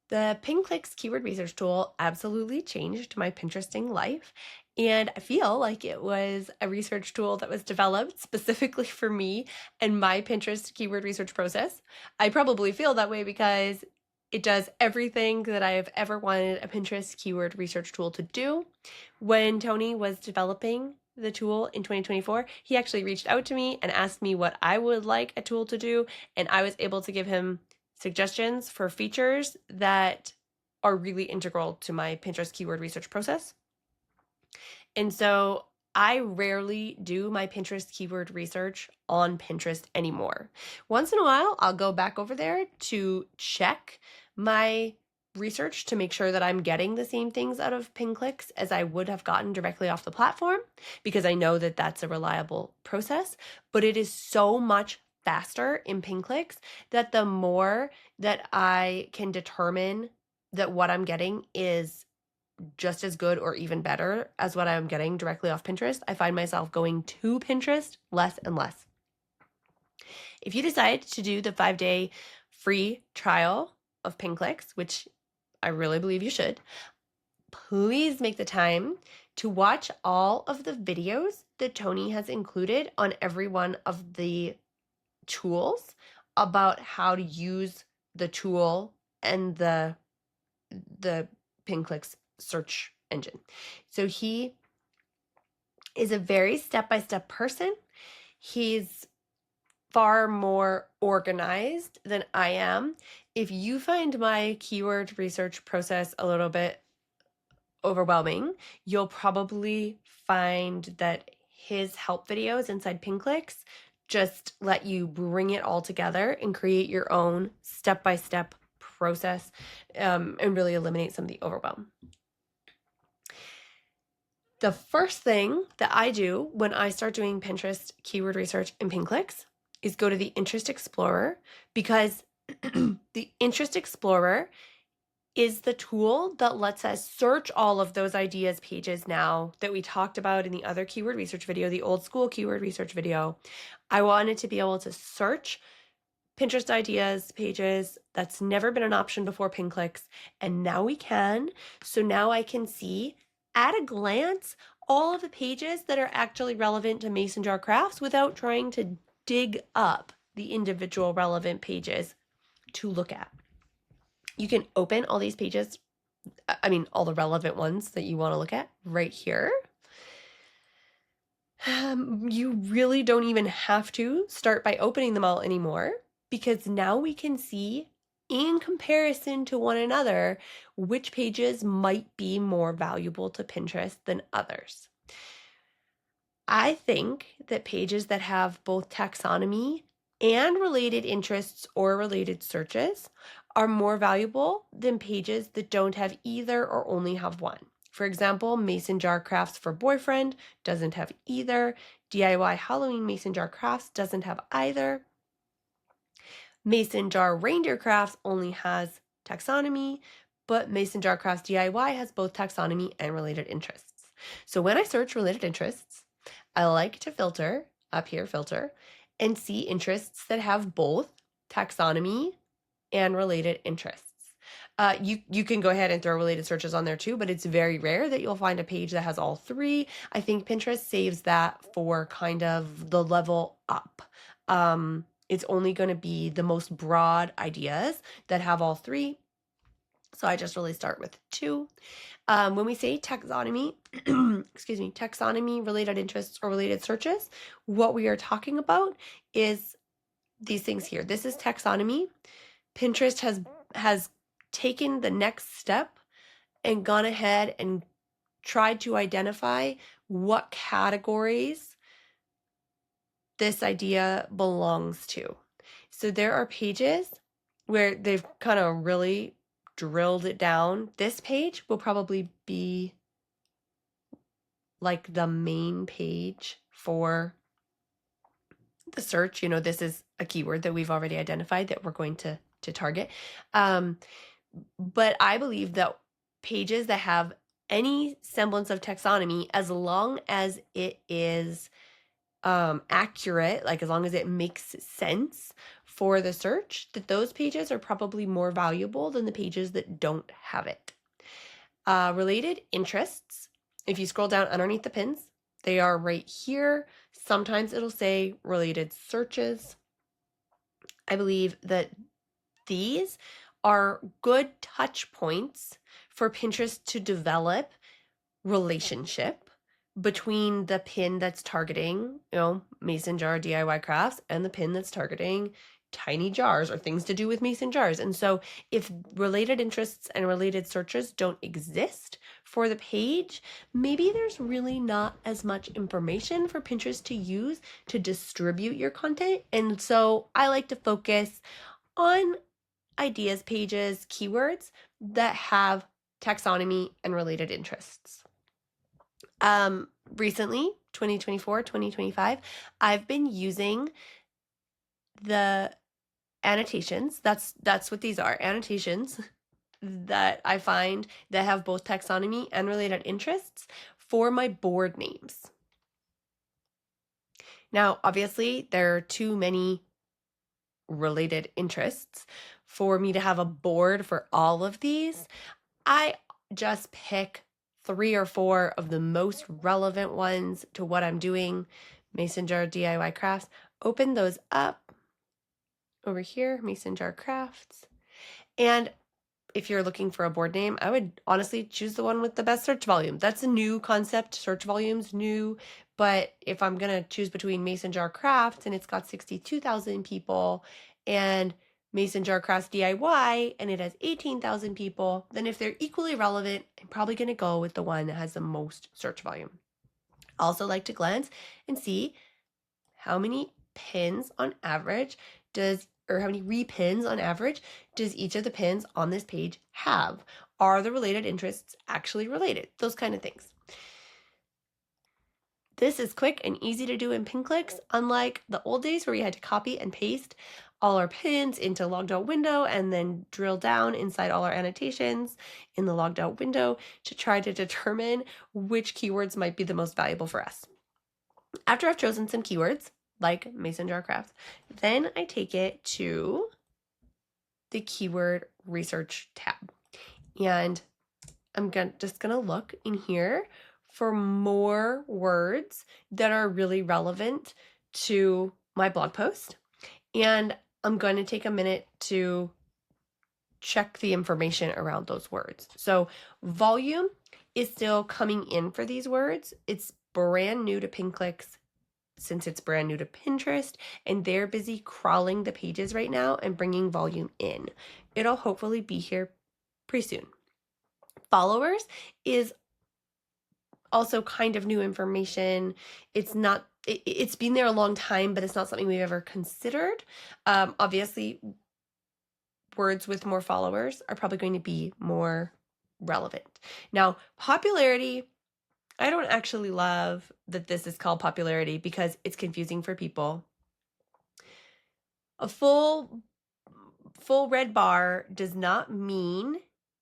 The PinClicks keyword research tool absolutely changed my Pinteresting life, and I feel like it was a research tool that was developed specifically for me and my Pinterest keyword research process. I probably feel that way because it does everything that I have ever wanted a Pinterest keyword research tool to do. When Tony was developing the tool in 2024, he actually reached out to me and asked me what I would like a tool to do, and I was able to give him suggestions for features that are really integral to my Pinterest keyword research process. And so I rarely do my Pinterest keyword research on Pinterest anymore. Once in a while, I'll go back over there to check my research to make sure that I'm getting the same things out of PinClicks as I would have gotten directly off the platform, because I know that that's a reliable process. But it is so much faster in PinClicks that the more that I can determine that what I'm getting is just as good or even better as what I'm getting directly off Pinterest, I find myself going to Pinterest less and less. If you decide to do the 5-day free trial of PinClicks, which I really believe you should, please make the time to watch all of the videos that Tony has included on every one of the tools about how to use the tool and the PinClicks search engine. So he is a very step-by-step person. He's far more organized than I am. If you find my keyword research process a little bit overwhelming, you'll probably find that his help videos inside PinClicks just let you bring it all together and create your own step-by-step process, and really eliminate some of the overwhelm. The first thing that I do when I start doing Pinterest keyword research in PinClicks is go to the Interest Explorer, because the Interest Explorer is the tool that lets us search all of those ideas pages now that we talked about in the other keyword research video, the old school keyword research video. I wanted to be able to search Pinterest ideas pages. That's never been an option before PinClicks, and now we can. So now I can see at a glance all of the pages that are actually relevant to mason jar crafts without trying to dig up the individual relevant pages to look at. You can open all these pages, all the relevant ones that you want to look at right here. You really don't even have to start by opening them all anymore, because now we can see in comparison to one another which pages might be more valuable to Pinterest than others. I think that pages that have both taxonomy and related interests or related searches are more valuable than pages that don't have either or only have one. For example, Mason Jar Crafts for Boyfriend doesn't have either. DIY Halloween Mason Jar Crafts doesn't have either. Mason Jar Reindeer Crafts only has taxonomy, but Mason Jar Crafts DIY has both taxonomy and related interests. So when I search related interests, I like to filter, up here, filter, and see interests that have both taxonomy and related interests. You can go ahead and throw related searches on there too, but it's very rare that you'll find a page that has all three. I think Pinterest saves that for kind of the level up. It's only going to be the most broad ideas that have all three. So I just really start with two. When we say taxonomy, taxonomy, related interests, or related searches, what we are talking about is these things here. This is taxonomy. Pinterest has taken the next step and gone ahead and tried to identify what categories this idea belongs to. So there are pages where they've kind of really drilled it down. This page will probably be like the main page for the search. This is a keyword that we've already identified that we're going to target. But I believe that pages that have any semblance of taxonomy, as long as it is accurate, like as long as it makes sense for the search, that those pages are probably more valuable than the pages that don't have it. Related interests, if you scroll down underneath the pins, they are right here. Sometimes it'll say related searches. I believe that these are good touch points for Pinterest to develop relationship between the pin that's targeting, mason jar DIY crafts and the pin that's targeting tiny jars or things to do with mason jars. And so if related interests and related searches don't exist for the page, maybe there's really not as much information for Pinterest to use to distribute your content. And so I like to focus on ideas pages, keywords that have taxonomy and related interests. Recently, 2024, 2025, I've been using the annotations. That's what these are, annotations that I find that have both taxonomy and related interests for my board names. Now, obviously, there are too many related interests for me to have a board for all of these. I just pick 3 or 4 of the most relevant ones to what I'm doing. Mason jar DIY crafts. Open those up over here, mason jar crafts. And if you're looking for a board name, I would honestly choose the one with the best search volume. That's a new concept. Search volume's new. But if I'm going to choose between mason jar crafts and it's got 62,000 people and mason jar crafts DIY and it has 18,000 people, then if they're equally relevant, I'm probably going to go with the one that has the most search volume. I also like to glance and see how many pins on average or how many repins on average does each of the pins on this page have? Are the related interests actually related? Those kind of things. This is quick and easy to do in PinClicks, unlike the old days where we had to copy and paste all our pins into logged out window and then drill down inside all our annotations in the logged out window to try to determine which keywords might be the most valuable for us. After I've chosen some keywords, like mason jar crafts, then I take it to the keyword research tab. And I'm just gonna look in here for more words that are really relevant to my blog post. And I'm going to take a minute to check the information around those words. So volume is still coming in for these words. It's brand new to PinClicks since it's brand new to Pinterest, and they're busy crawling the pages right now and bringing volume in. It'll hopefully be here pretty soon. Followers is also kind of new information. It's been there a long time, but it's not something we've ever considered. Obviously, words with more followers are probably going to be more relevant. Now, popularity, I don't actually love that this is called popularity because it's confusing for people. A full red bar does not mean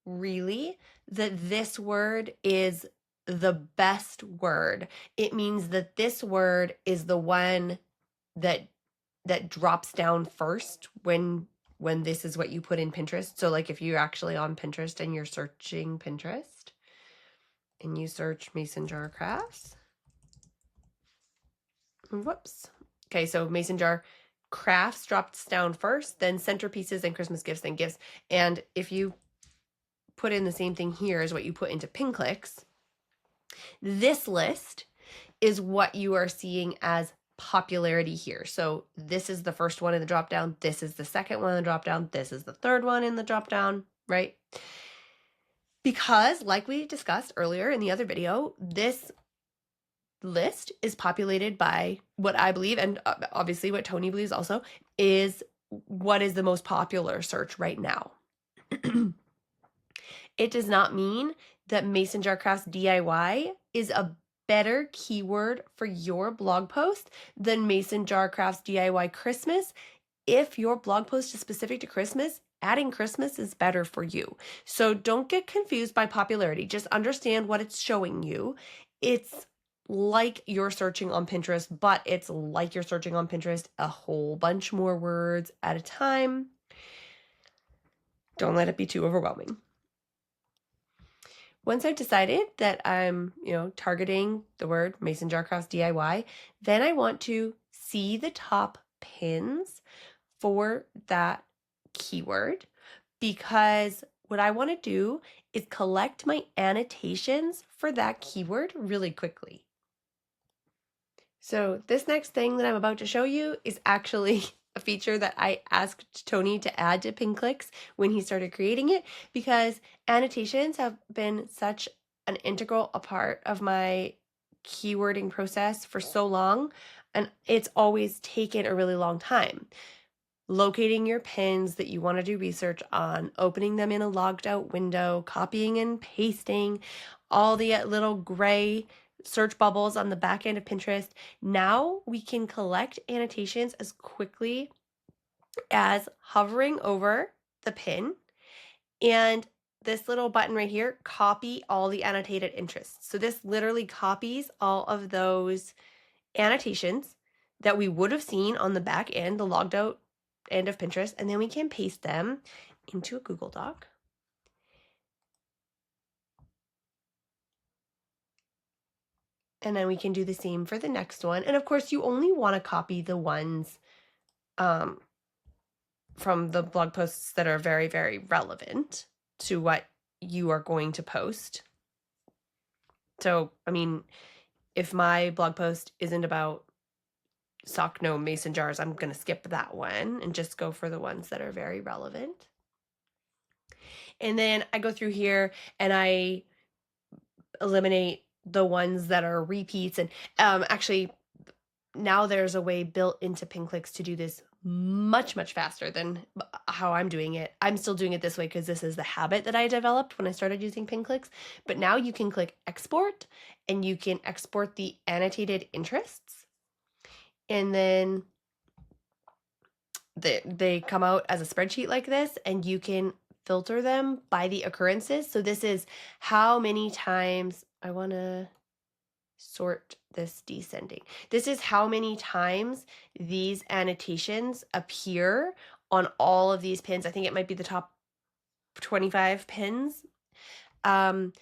really that this word is the best word. It means that this word is the one that drops down first when this is what you put in Pinterest. So like if you're actually on Pinterest and you're searching Pinterest and you search mason jar crafts. Whoops. Okay, so mason jar crafts drops down first, then centerpieces and Christmas gifts, then gifts. And if you put in the same thing here as what you put into PinClicks, this list is what you are seeing as popularity here. So this is the first one in the drop down. This is the second one in the drop down. This is the third one in the drop down, right? Because like we discussed earlier in the other video, this list is populated by what I believe, and obviously what Tony believes also, is what is the most popular search right now. It does not mean that mason jar crafts DIY is a better keyword for your blog post than mason jar crafts DIY Christmas. If your blog post is specific to Christmas, adding Christmas is better for you. So don't get confused by popularity. Just understand what it's showing you. It's like you're searching on Pinterest, but it's like you're searching on Pinterest a whole bunch more words at a time. Don't let it be too overwhelming. Once I've decided that I'm, targeting the word mason jar crafts DIY, then I want to see the top pins for that keyword, because what I want to do is collect my annotations for that keyword really quickly. So this next thing that I'm about to show you is actually a feature that I asked Tony to add to PinClicks when he started creating it, because annotations have been such an integral part of my keywording process for so long, and it's always taken a really long time. Locating your pins that you want to do research on, opening them in a logged out window, copying and pasting, all the little gray search bubbles on the back end of Pinterest. Now we can collect annotations as quickly as hovering over the pin and this little button right here, copy all the annotated interests. So this literally copies all of those annotations that we would have seen on the back end, the logged out end of Pinterest, and then we can paste them into a Google Doc. And then we can do the same for the next one. And of course, you only want to copy the ones from the blog posts that are very, very relevant to what you are going to post. So, I mean, if my blog post isn't about sock gnome mason jars, I'm going to skip that one and just go for the ones that are very relevant. And then I go through here and I eliminate the ones that are repeats. And actually, now there's a way built into PinClicks to do this much, much faster than how I'm doing it. I'm still doing it this way because this is the habit that I developed when I started using PinClicks. But now you can click export and you can export the annotated interests. And then they come out as a spreadsheet like this, and you can filter them by the occurrences. So this is how many times I want to sort this descending. This is how many times these annotations appear on all of these pins. I think it might be the top 25 pins. And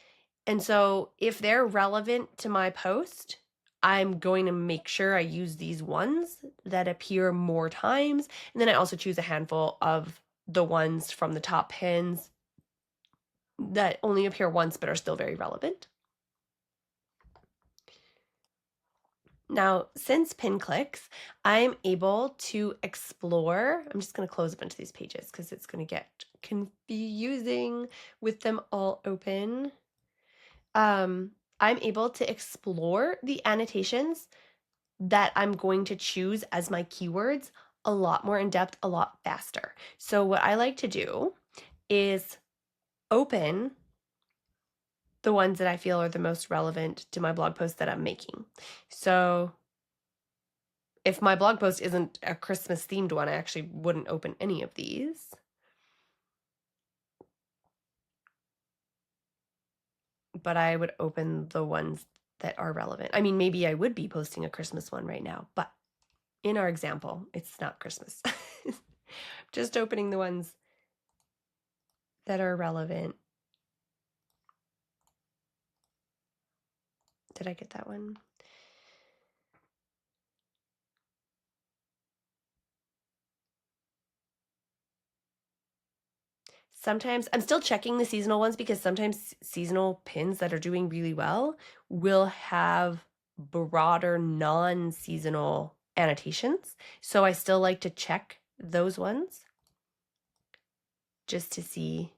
so if they're relevant to my post, I'm going to make sure I use these ones that appear more times. And then I also choose a handful of the ones from the top pins that only appear once but are still very relevant. Now, since PinClicks, I'm able to explore. I'm just going to close a bunch of these pages because it's going to get confusing with them all open. I'm able to explore the annotations that I'm going to choose as my keywords a lot more in depth, a lot faster. So what I like to do is open the ones that I feel are the most relevant to my blog post that I'm making. So if my blog post isn't a Christmas themed one, I actually wouldn't open any of these. But I would open the ones that are relevant. I mean, maybe I would be posting a Christmas one right now, but in our example, it's not Christmas. Just opening the ones that are relevant. Did I get that one? Sometimes I'm still checking the seasonal ones because sometimes seasonal pins that are doing really well will have broader non-seasonal annotations. So I still like to check those ones just to see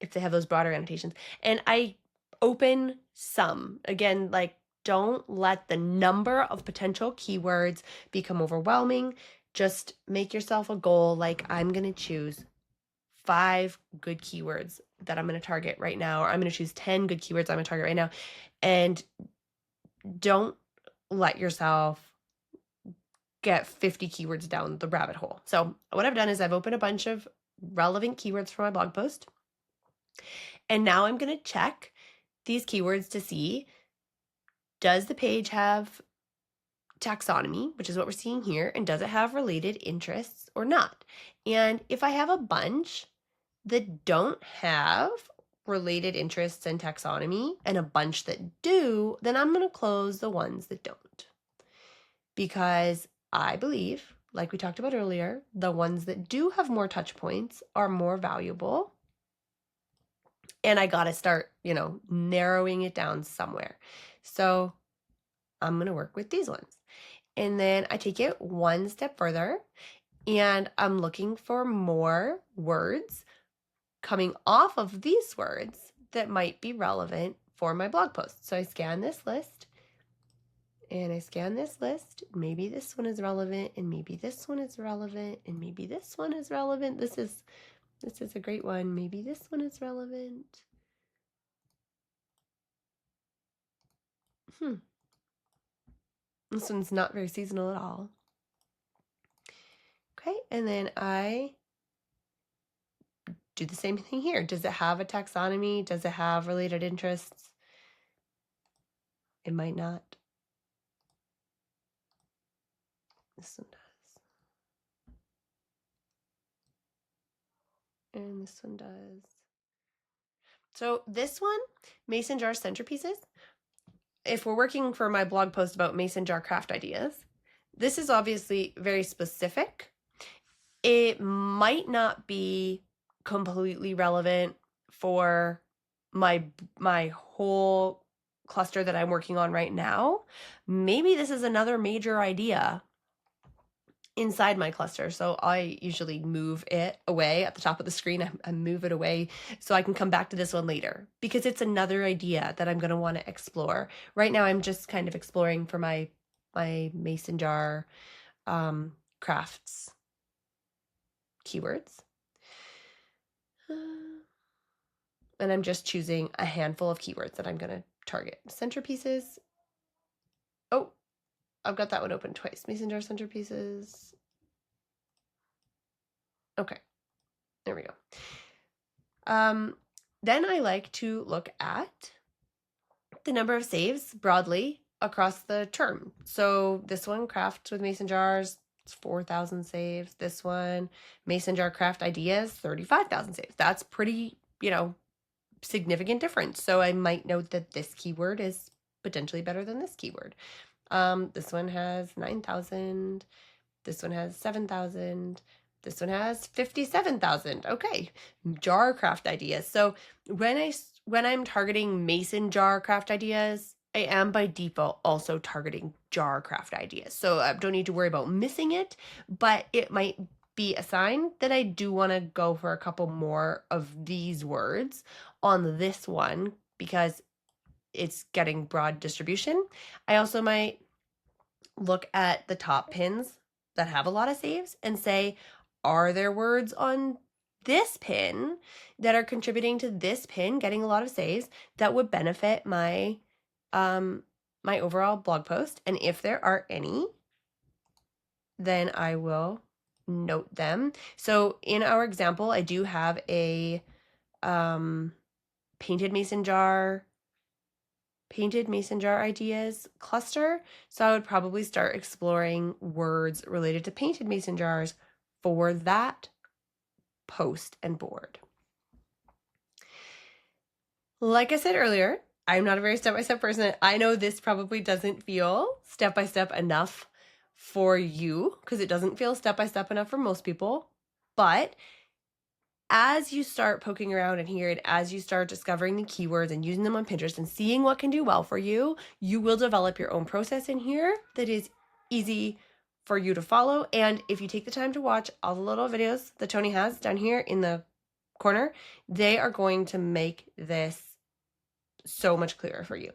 if they have those broader annotations. And I open some. Again, like, don't let the number of potential keywords become overwhelming. Just make yourself a goal, like I'm going to choose 5 good keywords that I'm going to target right now, or I'm going to choose 10 good keywords I'm going to target right now. And don't let yourself get 50 keywords down the rabbit hole. So what I've done is I've opened a bunch of relevant keywords for my blog post. And now I'm going to check these keywords to see does the page have taxonomy, which is what we're seeing here, and does it have related interests or not? And if I have a bunch that don't have related interests and taxonomy and a bunch that do, then I'm going to close the ones that don't. Because I believe, like we talked about earlier, the ones that do have more touch points are more valuable. And I got to start, narrowing it down somewhere. So I'm going to work with these ones. And then I take it one step further and I'm looking for more words coming off of these words that might be relevant for my blog post. So I scan this list and I scan this list. Maybe this one is relevant and maybe this one is relevant and maybe this one is relevant. This is a great one. Maybe this one is relevant. This one's not very seasonal at all. Okay, and then I do the same thing here. Does it have a taxonomy? Does it have related interests? It might not. This one does. And this one does. So this one, mason jar centerpieces. If we're working for my blog post about mason jar craft ideas, this is obviously very specific. It might not be completely relevant for my whole cluster that I'm working on right now. Maybe this is another major idea inside my cluster. So I usually move it away at the top of the screen. I move it away so I can come back to this one later because it's another idea that I'm going to want to explore. Right now I'm just kind of exploring for my mason jar crafts keywords. And I'm just choosing a handful of keywords that I'm going to target. Centerpieces. Oh, I've got that one open twice. Mason jar centerpieces. Okay, there we go. Then I like to look at the number of saves broadly across the term. So this one, crafts with mason jars, it's 4,000 saves. This one, mason jar craft ideas, 35,000 saves. That's pretty, significant difference. So I might note that this keyword is potentially better than this keyword. This one has 9,000. This one has 7,000. This one has 57,000. Okay, jar craft ideas. So when I'm targeting mason jar craft ideas, I am by default also targeting jar craft ideas. So I don't need to worry about missing it, but it might be a sign that I do want to go for a couple more of these words on this one because it's getting broad distribution. I also might look at the top pins that have a lot of saves and say, are there words on this pin that are contributing to this pin getting a lot of saves that would benefit my my overall blog post? And if there are any, then I will note them. So in our example, I do have a painted mason jar ideas cluster. So I would probably start exploring words related to painted mason jars for that post and board. Like I said earlier, I'm not a very step-by-step person. I know this probably doesn't feel step-by-step enough for you because it doesn't feel step-by-step enough for most people. But as you start poking around in here and as you start discovering the keywords and using them on Pinterest and seeing what can do well for you, you will develop your own process in here that is easy for you to follow. And if you take the time to watch all the little videos that Tony has down here in the corner, they are going to make this so much clearer for you.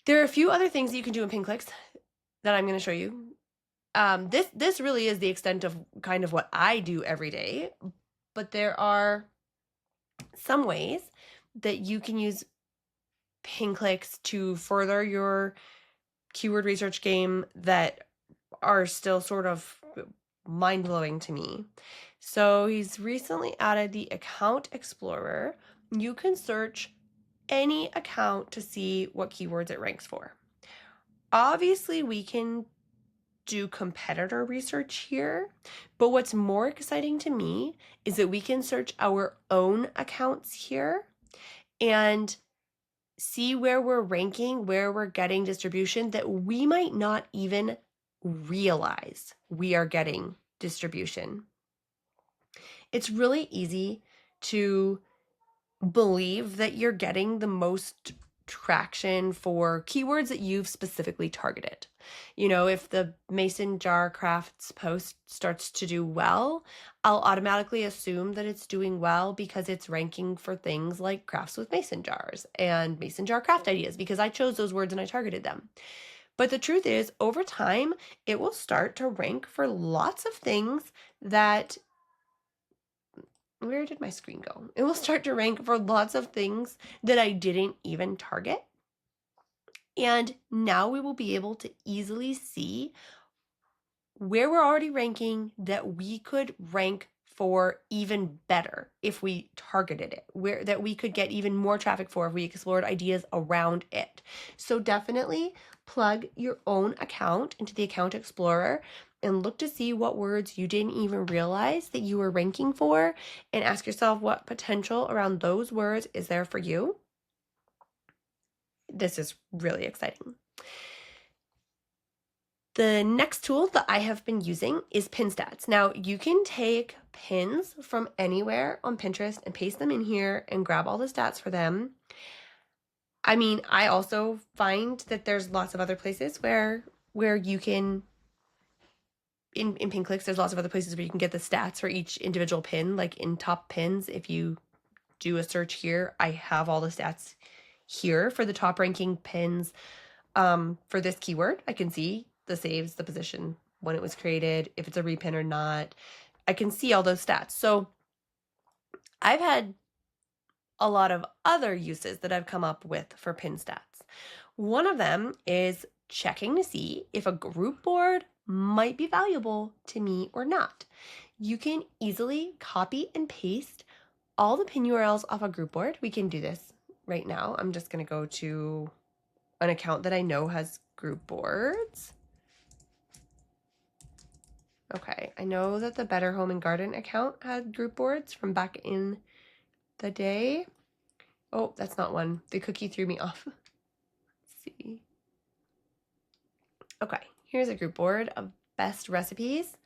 There are a few other things that you can do in PinClicks that I'm going to show you. This really is the extent of kind of what I do every day, but there are some ways that you can use PinClicks to further your keyword research game that are still sort of mind-blowing to me. So he's recently added the Account Explorer. You can search any account to see what keywords it ranks for. Obviously, we can do competitor research here, but what's more exciting to me is that we can search our own accounts here and see where we're ranking, where we're getting distribution that we might not even realize we are getting distribution. It's really easy to believe that you're getting the most traction for keywords that you've specifically targeted. You know, if the mason jar crafts post starts to do well, I'll automatically assume that it's doing well because it's ranking for things like crafts with mason jars and mason jar craft ideas because I chose those words and I targeted them. But the truth is, over time, it will start to rank for lots of things that where did my screen go? It will start to rank for lots of things that I didn't even target. And now we will be able to easily see where we're already ranking that we could rank for even better if we targeted it, where that we could get even more traffic for if we explored ideas around it. So definitely plug your own account into the Account Explorer and look to see what words you didn't even realize that you were ranking for, and ask yourself what potential around those words is there for you. This is really exciting. The next tool that I have been using is PinStats. Now, you can take pins from anywhere on Pinterest and paste them in here and grab all the stats for them. I mean, I also find that there's lots of other places where you can, in PinClicks, there's lots of other places where you can get the stats for each individual pin, like in top pins. If you do a search here, I have all the stats here for the top ranking pins for this keyword. I can see the saves, the position, when it was created, if it's a repin or not. I can see all those stats. So I've had a lot of other uses that I've come up with for pin stats. One of them is checking to see if a group board might be valuable to me or not. You can easily copy and paste all the pin URLs off a group board. We can do this right now. I'm just going to go to an account that I know has group boards. Okay, I know that the Better Home and Garden account had group boards from back in the day. Oh, that's not one. The cookie threw me off. Let's see. Okay, here's a group board of best recipes.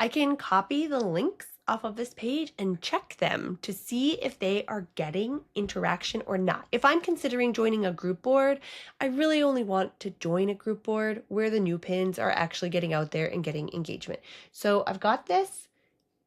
I can copy the links off of this page and check them to see if they are getting interaction or not. If I'm considering joining a group board, I really only want to join a group board where the new pins are actually getting out there and getting engagement. So I've got this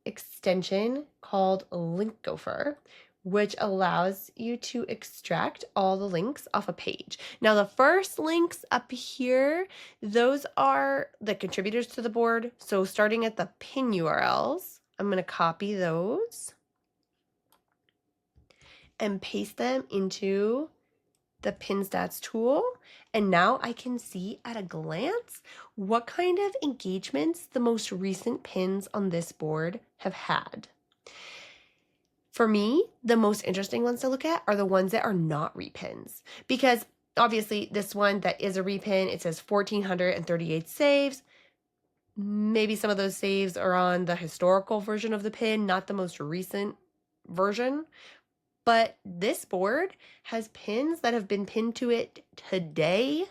extension called Link Gopher, which allows you to extract all the links off a page. Now, the first links up here, those are the contributors to the board. So starting at the pin URLs, I'm going to copy those and paste them into the pin stats tool. And now I can see at a glance what kind of engagements the most recent pins on this board have had. For me, the most interesting ones to look at are the ones that are not repins, because obviously this one that is a repin, it says 1,438 saves. Maybe some of those saves are on the historical version of the pin, not the most recent version. But this board has pins that have been pinned to it today,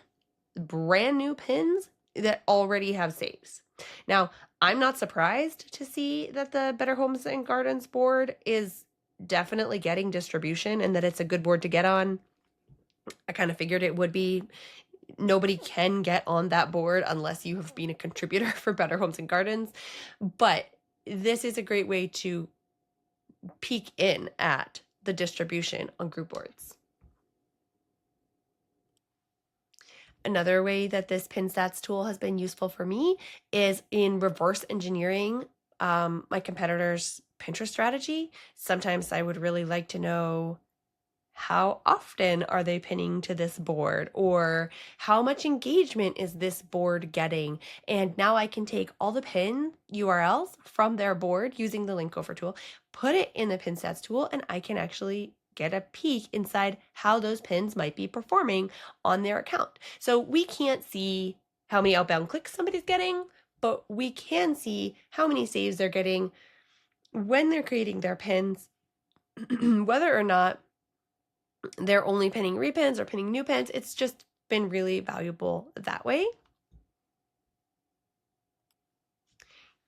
brand new pins that already have saves. Now, I'm not surprised to see that the Better Homes and Gardens board is definitely getting distribution and that it's a good board to get on. I kind of figured it would be. Nobody can get on that board unless you have been a contributor for Better Homes and Gardens. But this is a great way to peek in at the distribution on group boards. Another way that this pin stats tool has been useful for me is in reverse engineering my competitors' Pinterest strategy. Sometimes I would really like to know how often are they pinning to this board, or how much engagement is this board getting? And now I can take all the pin URLs from their board using the link gopher tool, put it in the pin stats tool, and I can actually get a peek inside how those pins might be performing on their account. So we can't see how many outbound clicks somebody's getting, but we can see how many saves they're getting when they're creating their pins, whether or not they're only pinning repins or pinning new pins. It's just been really valuable that way.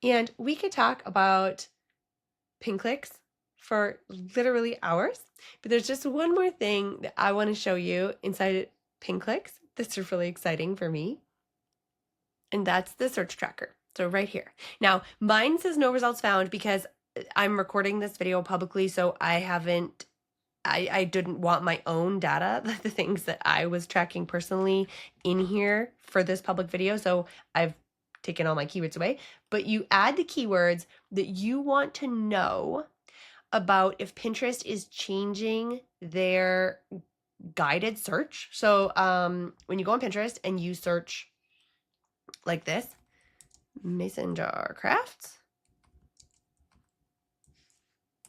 And we could talk about PinClicks for literally hours, but there's just one more thing that I want to show you inside PinClicks that's really exciting for me, and that's the search tracker. So right here. Now, mine says no results found because I'm recording this video publicly, so I didn't want my own data, the things that I was tracking personally in here for this public video, so I've taken all my keywords away. But you add the keywords that you want to know about if Pinterest is changing their guided search. So when you go on Pinterest and you search like this, mason jar crafts.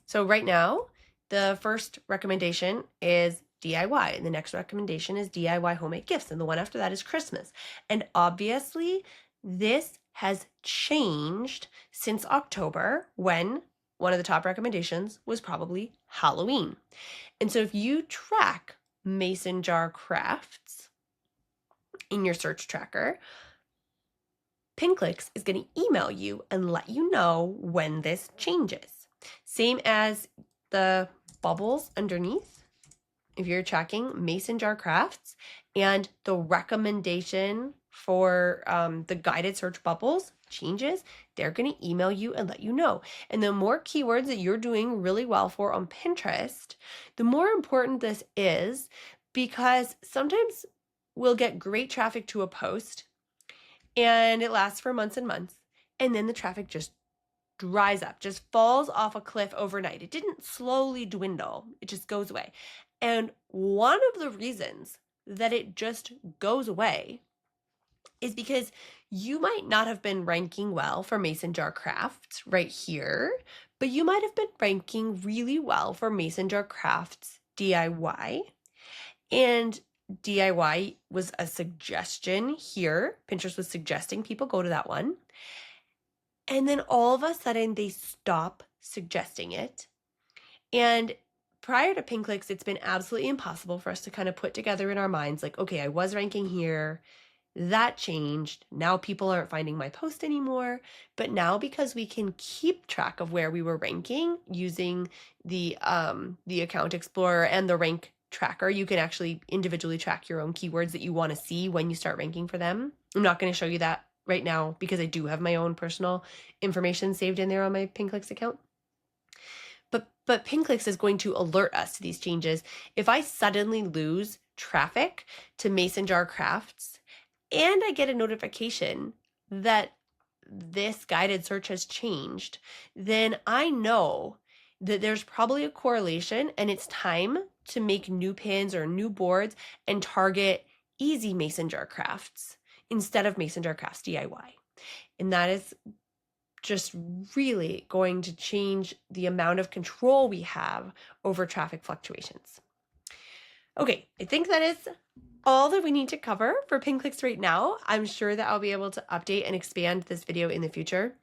So right now, the first recommendation is DIY, and the next recommendation is DIY homemade gifts, and the one after that is Christmas. And obviously, this has changed since October, when one of the top recommendations was probably Halloween. And so if you track mason jar crafts in your search tracker, PinClicks is going to email you and let you know when this changes. Same as the bubbles underneath. If you're tracking mason jar crafts and the recommendation for the guided search bubbles changes, they're going to email you and let you know. And the more keywords that you're doing really well for on Pinterest, the more important this is, because sometimes we'll get great traffic to a post and it lasts for months and months, and then the traffic just dries up, just falls off a cliff overnight. It didn't slowly dwindle, it just goes away. And one of the reasons that it just goes away is because you might not have been ranking well for mason jar crafts right here, but you might have been ranking really well for mason jar crafts DIY. And DIY was a suggestion here. Pinterest was suggesting people go to that one. And then all of a sudden they stop suggesting it. And prior to PinClicks, it's been absolutely impossible for us to kind of put together in our minds, like, okay, I was ranking here, that changed, now people aren't finding my post anymore. But now, because we can keep track of where we were ranking using the account explorer and the rank tracker, you can actually individually track your own keywords that you want to see when you start ranking for them. I'm not going to show you that right now because I do have my own personal information saved in there on my PinClicks account. But PinClicks is going to alert us to these changes. If I suddenly lose traffic to mason jar crafts and I get a notification that this guided search has changed, then I know that there's probably a correlation and it's time to make new pins or new boards and target easy mason jar crafts instead of mason jar crafts DIY. And that is just really going to change the amount of control we have over traffic fluctuations. Okay, I think that is all that we need to cover for PinClicks right now. I'm sure that I'll be able to update and expand this video in the future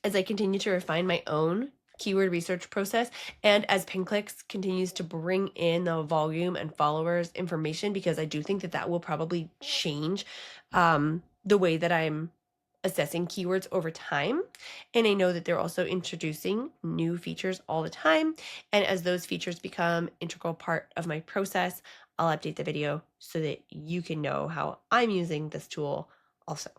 as I continue to refine my own keyword research process, and as PinClicks continues to bring in the volume and followers information, because I do think that that will probably change the way that I'm assessing keywords over time. And I know that they're also introducing new features all the time, and as those features become integral part of my process, I'll update the video so that you can know how I'm using this tool also.